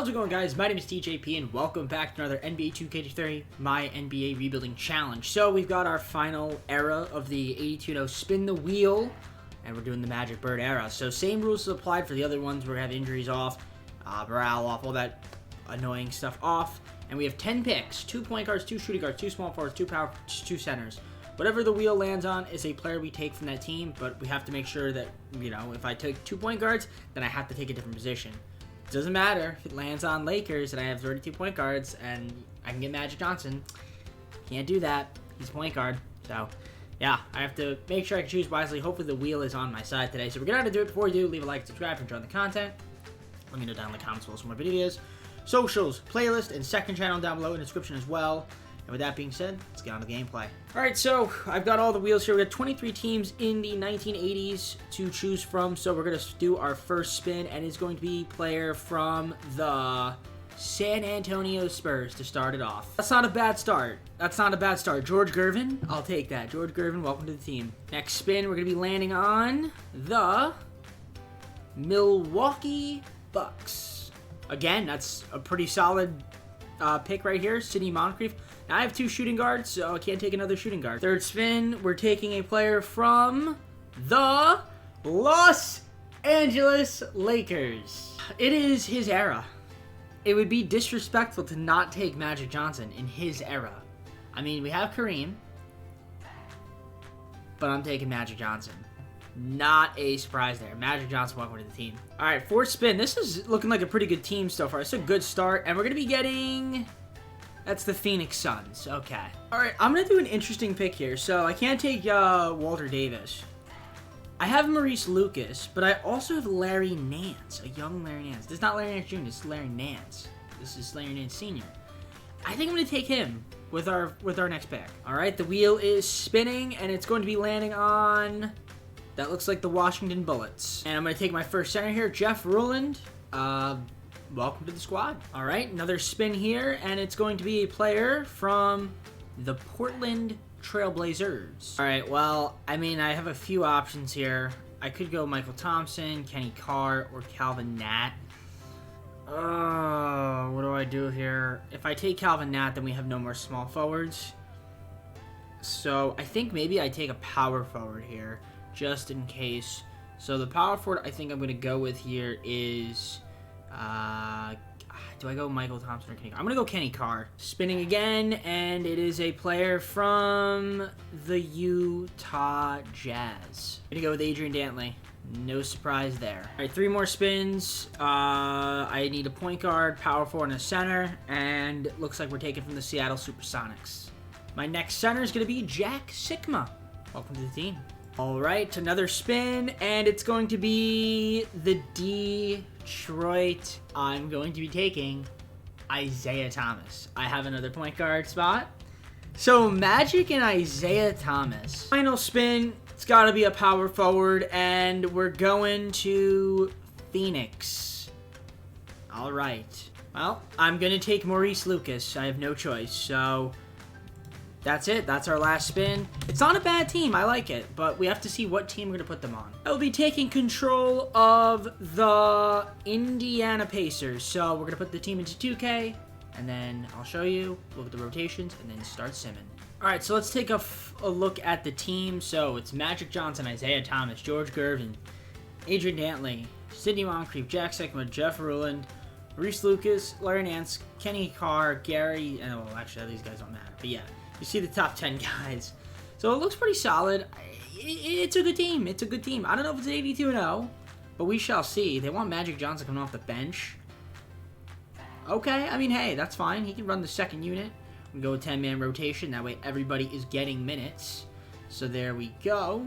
How's it going, guys? My name is TJP and welcome back to another NBA 2K23 MyNBA Rebuilding Challenge. So we've got our final era of the 82-0 spin the wheel, and we're doing the Magic Bird era. So same rules applied for the other ones. We're going to have injuries off, morale off, all that annoying stuff off. And we have 10 picks, 2 point guards, 2 shooting guards, 2 small forwards, 2 power, 2 centers. Whatever the wheel lands on is a player we take from that team, but we have to make sure that, you know, if I take 2 point guards, then I have to take a different position. Doesn't matter if it lands on Lakers and I have 32 point guards and I can get Magic Johnson. Can't do that. He's a point guard. So, yeah, I have to make sure I can choose wisely. Hopefully the wheel is on my side today. So we're going to do it. Before we do, leave a like, subscribe, and enjoy the content. Let me know down in the comments below some more videos. Socials, playlist, and second channel down below in the description as well. And with that being said, let's get on to the gameplay. Alright, so I've got all the wheels here. We got 23 teams in the 1980s to choose from. So we're going to do our first spin, and it's going to be player from the San Antonio Spurs to start it off. That's not a bad start. That's not a bad start. George Gervin, I'll take that. George Gervin, welcome to the team. Next spin, we're going to be landing on the Milwaukee Bucks. Again, that's a pretty solid pick right here, Sidney Moncrief. Now I have 2 shooting guards, so I can't take another shooting guard. Third spin, we're taking a player from the Los Angeles Lakers. It is his era. It would be disrespectful to not take Magic Johnson in his era. I mean, we have Kareem, but I'm taking Magic Johnson. Not a surprise there. Magic Johnson, welcome to the team. All right, 4th spin. This is looking like a pretty good team so far. It's a good start, and we're going to be getting... That's the Phoenix Suns. Okay. All right, I'm going to do an interesting pick here. So I can't take Walter Davis. I have Maurice Lucas, but I also have Larry Nance, a young Larry Nance. This is not Larry Nance Jr., this is Larry Nance. This is Larry Nance Sr. I think I'm going to take him with our next pick. All right, the wheel is spinning, and it's going to be landing on... That looks like the Washington Bullets. And I'm going to take my first center here, Jeff Ruland. Welcome to the squad. All right, another spin here, and it's going to be a player from the Portland Trailblazers. All right, well, I mean, I have a few options here. I could go Michael Thompson, Kenny Carr, or Calvin Nat. Oh, what do I do here? If I take Calvin Nat, then we have no more small forwards. So I think maybe I take a power forward here, just in case. So the power forward I think I'm going to go with here is... do I go Michael Thompson or Kenny Carr? I'm going to go Kenny Carr. Spinning again, and it is a player from the Utah Jazz. I'm going to go with Adrian Dantley. No surprise there. All right, 3 more spins. I need a point guard, power forward, and a center, and it looks like we're taking from the Seattle Supersonics. My next center is going to be Jack Sikma. Welcome to the team. All right, another spin, and it's going to be the Detroit. I'm going to be taking Isaiah Thomas. I have another point guard spot. So Magic and Isaiah Thomas. Final spin, it's got to be a power forward, and we're going to Phoenix. All right. Well, I'm going to take Maurice Lucas. I have no choice, so... That's it. That's our last spin. It's not a bad team. I like it. But we have to see what team we're going to put them on. I will be taking control of the Indiana Pacers. So we're going to put the team into 2K. And then I'll show you. Look at the rotations. And then start simming. Alright, so let's take a look at the team. So it's Magic Johnson, Isaiah Thomas, George Gervin, Adrian Dantley, Sidney Moncrief, Jack Sikma, Jeff Ruland, Maurice Lucas, Larry Nance, Kenny Carr, Gary... well, actually, these guys don't matter. But yeah. You see the top 10 guys. So it looks pretty solid. It's a good team. It's a good team. I don't know if it's 82-0, but we shall see. They want Magic Johnson coming off the bench. Okay, I mean, hey, that's fine. He can run the second unit. We go with 10-man rotation. That way everybody is getting minutes. So there we go.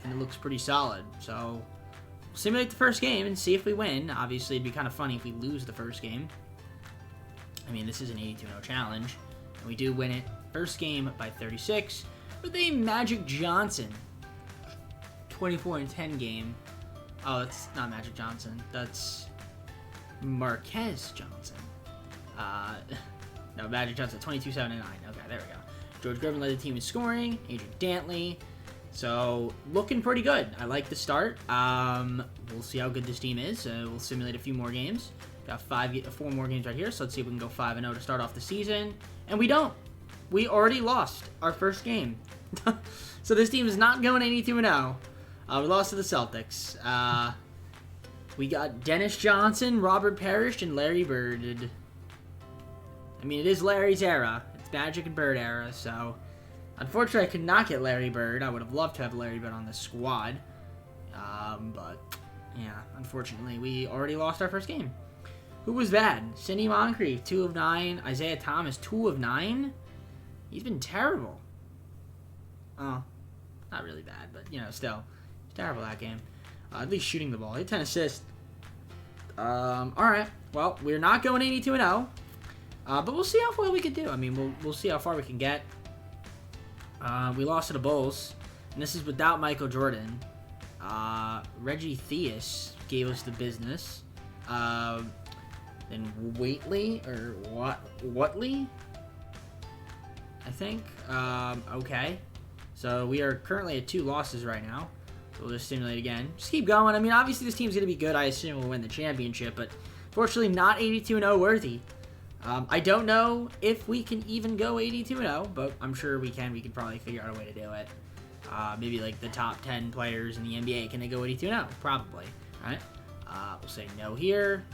And it looks pretty solid. So we'll simulate the first game and see if we win. Obviously, it'd be kind of funny if we lose the first game. I mean, this is an 82-0 challenge. And we do win it. First game by 36 with a Magic Johnson 24-10 game. Oh, that's not Magic Johnson. That's Marquez Johnson. No, Magic Johnson 22-7-9. Okay, there we go. George Gervin led the team in scoring. Adrian Dantley. So, looking pretty good. I like the start. We'll see how good this team is. We'll simulate a few more games. Got 4 more games right here, so let's see if we can go 5-0 to start off the season. And we don't. We already lost our first game. So this team is not going 82-0. We lost to the Celtics. We got Dennis Johnson, Robert Parrish, and Larry Bird. I mean, it is Larry's era. It's Magic and Bird era, so... Unfortunately, I could not get Larry Bird. I would have loved to have Larry Bird on the squad. But, yeah, unfortunately, we already lost our first game. Who was bad? Sidney Moncrief, 2 of 9. Isaiah Thomas, 2 of 9. He's been terrible. Oh, not really bad, but, you know, still. He's terrible that game. At least shooting the ball. He had 10 assists. Alright. Well, we're not going 82-0. But we'll see how well we can do. I mean, we'll see how far we can get. We lost to the Bulls. And this is without Michael Jordan. Reggie Theus gave us the business. Then Waitley, or Watley, I think. Okay. So we are currently at 2 losses right now. So we'll just simulate again. Just keep going. I mean, obviously this team's going to be good. I assume we'll win the championship, but fortunately not 82-0 worthy. I don't know if we can even go 82-0, but I'm sure we can. We can probably figure out a way to do it. Maybe like the top 10 players in the NBA, can they go 82-0? Probably. All right. We'll say no here.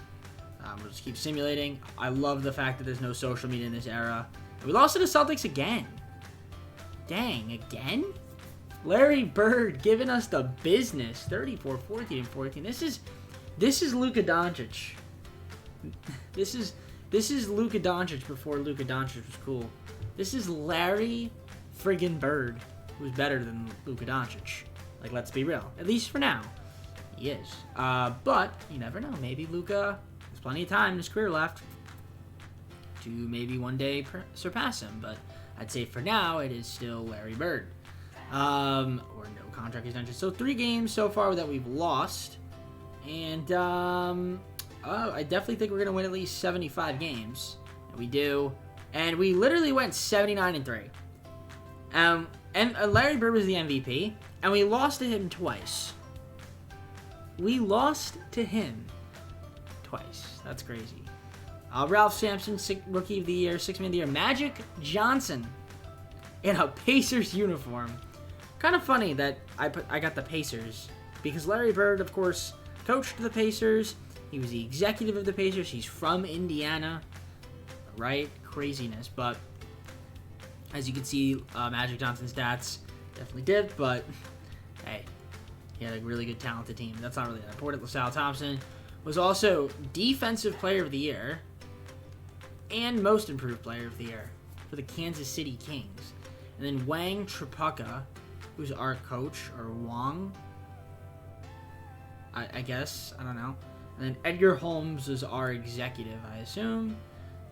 We'll just keep simulating. I love the fact that there's no social media in this era. And we lost to the Celtics again. Dang, again? Larry Bird giving us the business. 34, 14, and 14. This is Luka Doncic. This is Luka Doncic before Luka Doncic was cool. This is Larry friggin' Bird, who's better than Luka Doncic. Like, let's be real. At least for now. He is. But you never know. Maybe Luka has plenty of time in his career left to maybe one day surpass him. But I'd say for now, it is still Larry Bird. Or no contract extension. So 3 games so far that we've lost. And, I definitely think we're going to win at least 75 games. And we do. And we literally went 79-3. And Larry Bird was the MVP. And we lost to him twice. We lost to him twice. That's crazy. Ralph Sampson, Rookie of the Year, 6th Man of the Year. Magic Johnson in a Pacers uniform. Kind of funny that I got the Pacers. Because Larry Bird, of course, coached the Pacers. He was the executive of the Pacers. He's from Indiana. Right? Craziness. But as you can see, Magic Johnson's stats definitely dipped. But hey, he had a really good, talented team. That's not really that important. LaSalle Thompson was also Defensive Player of the Year and Most Improved Player of the Year for the Kansas City Kings. And then Wang Tripucka, who's our coach, or Wong, I guess. I don't know. And then Edgar Holmes is our executive, I assume.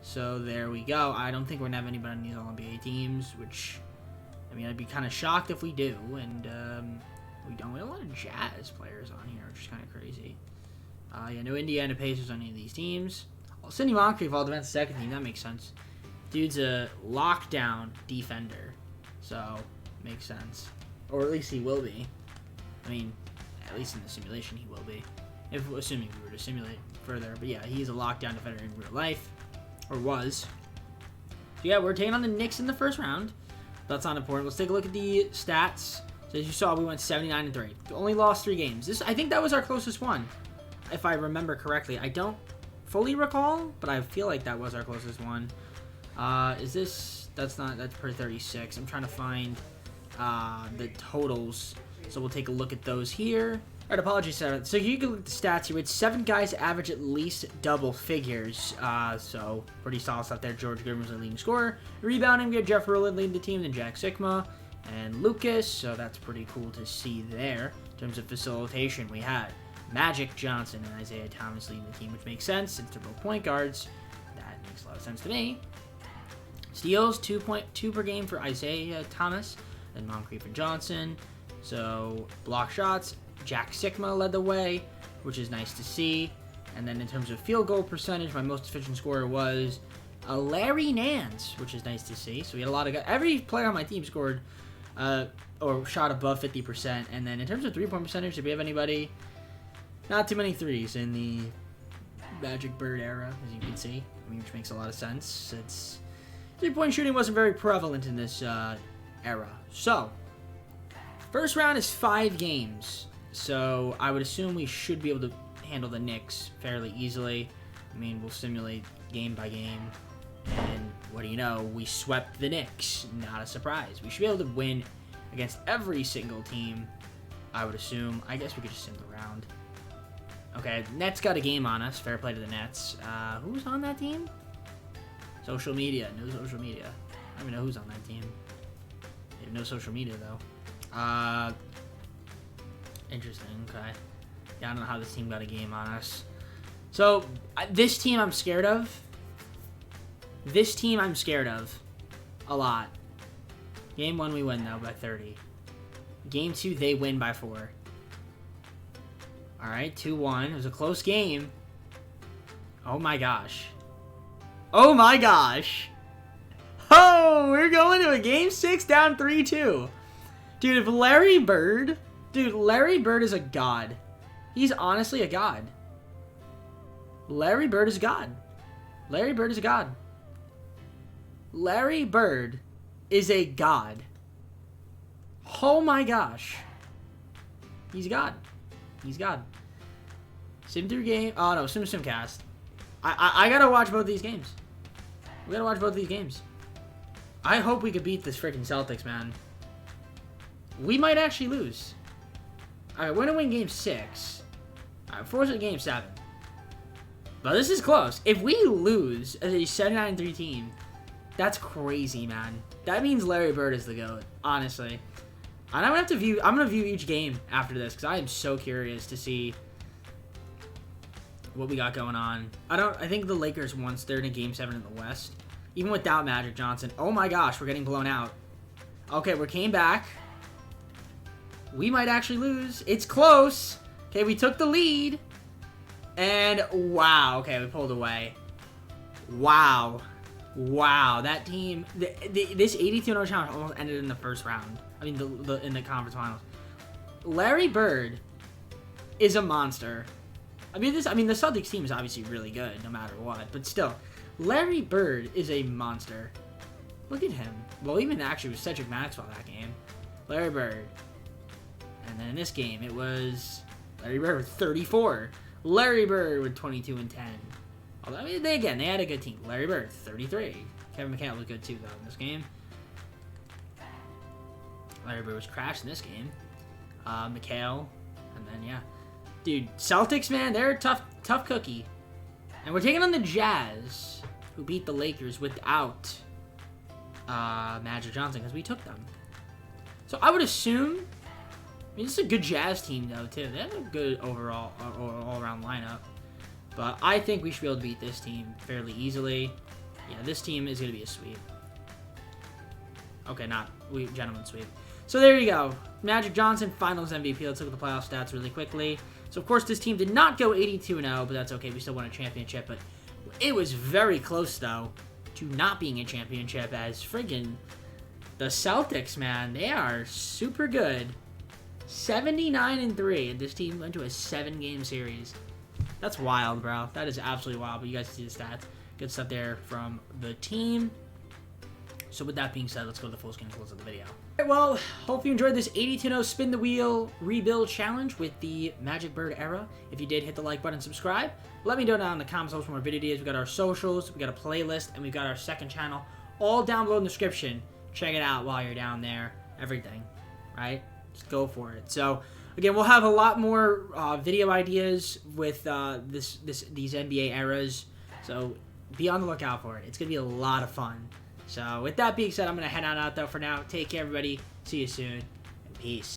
So there we go. I don't think we're going to have anybody on these All-NBA teams, which, I mean, I'd be kind of shocked if we do. And we don't. We have a lot of Jazz players on here, which is kind of crazy. Yeah, no Indiana Pacers on any of these teams. Well, Sidney Moncrief, all defense second team. That makes sense. Dude's a lockdown defender. So, makes sense. Or at least he will be. I mean, at least in the simulation he will be. Assuming we were to simulate further. But yeah, he's a lockdown defender in real life. Or was. So yeah, we're taking on the Knicks in the first round. That's not important. Let's take a look at the stats. So as you saw, we went 79-3. Only lost 3 games. I think that was our closest one. If I remember correctly. I don't fully recall, but I feel like that was our closest one. Is this... That's per 36. I'm trying to find the totals. So we'll take a look at those here. Alright, apologies, Sarah. So you can look at the stats here. We had 7 guys average at least double figures. So pretty solid stuff there. George Goodman was the leading scorer. Rebounding, we had Jeff Rowland leading the team, then Jack Sikma and Lucas. So that's pretty cool to see there. In terms of facilitation, we had Magic Johnson and Isaiah Thomas leading the team, which makes sense since they're both point guards. That makes a lot of sense to me. Steals, 2.2 per game for Isaiah Thomas, then Moncrief and Johnson. So block shots, Jack Sikma led the way, which is nice to see. And then in terms of field goal percentage, my most efficient scorer was Larry Nance, which is nice to see. So we had a lot of guys. Every player on my team scored or shot above 50%. And then in terms of three-point percentage, did we have anybody? Not too many threes in the Magic Bird era, as you can see. I mean, which makes a lot of sense. It's 3-point shooting wasn't very prevalent in this era. So, first round is 5 games. So, I would assume we should be able to handle the Knicks fairly easily. I mean, we'll simulate game by game. And what do you know? We swept the Knicks. Not a surprise. We should be able to win against every single team, I would assume. I guess we could just sim the round. Okay, Nets got a game on us. Fair play to the Nets. Who's on that team? Social media. No social media. I don't even know who's on that team. They have no social media, though. Interesting. Okay. Yeah, I don't know how this team got a game on us. So, this team I'm scared of. This team I'm scared of. A lot. Game 1 we win, though, by 30. Game 2, they win by 4. Alright, 2-1. It was a close game. Oh my gosh. Oh my gosh. Oh, we're going to a game 6 down 3-2. Dude, if Larry Bird... Dude, Larry Bird is a god. He's honestly a god. Larry Bird is god. Larry Bird is a god. Larry Bird is a god. Oh my gosh. He's god. He's god. Sim through game. Oh no, simcast. I gotta watch both these games. We gotta watch both these games. I hope we could beat this freaking Celtics, man. We might actually lose. Alright, we're gonna win game 6. Alright, force it game 7. But this is close. If we lose as a 79-3 team, that's crazy, man. That means Larry Bird is the GOAT, honestly. And I'm gonna view each game after this because I am so curious to see what we got going on. I think the Lakers once they're in a game 7 in the West, even without Magic Johnson. Oh my gosh, we're getting blown out. Okay, we came back. We might actually lose. It's close. Okay, we took the lead. And wow, okay, we pulled away. Wow. Wow, that team, this 82-0 challenge almost ended in the first round. I mean, in the conference finals. Larry Bird is a monster. I mean, the Celtics team is obviously really good, no matter what. But still, Larry Bird is a monster. Look at him. Well, even actually with Cedric Maxwell that game. Larry Bird. And then in this game, it was Larry Bird with 34. Larry Bird with 22 and 10. Although, I mean, they had a good team. Larry Bird, 33. Kevin McHale was good too, though, in this game. Larry Bird was crashed in this game. McHale, and then, yeah. Dude, Celtics, man, they're a tough cookie. And we're taking on the Jazz, who beat the Lakers without Magic Johnson, because we took them. So I would assume... I mean, this is a good Jazz team, though, too. They have a good overall, all-around lineup. But I think we should be able to beat this team fairly easily. Yeah, this team is going to be a sweep. Okay, gentlemen sweep. So there you go. Magic Johnson, Finals MVP. Let's look at the playoff stats really quickly. So, of course, this team did not go 82-0, but that's okay. We still won a championship. But it was very close, though, to not being a championship, as friggin' the Celtics, man, they are super good. 79-3, and this team went to a 7-game series. That's wild, bro. That is absolutely wild, but you guys see the stats. Good stuff there from the team. So with that being said, let's go to the full screen close of the video. Alright, well, hope you enjoyed this 82-0 spin the wheel rebuild challenge with the Magic Bird era. If you did, hit the like button, subscribe. Let me know down in the comments for more video ideas. We got our socials, we got a playlist, and we've got our second channel all down below in the description. Check it out while you're down there. Everything, right? Just go for it. So again, we'll have a lot more video ideas with these NBA eras. So be on the lookout for it. It's gonna be a lot of fun. So with that being said, I'm gonna head on out though for now. Take care, everybody. See you soon, and peace.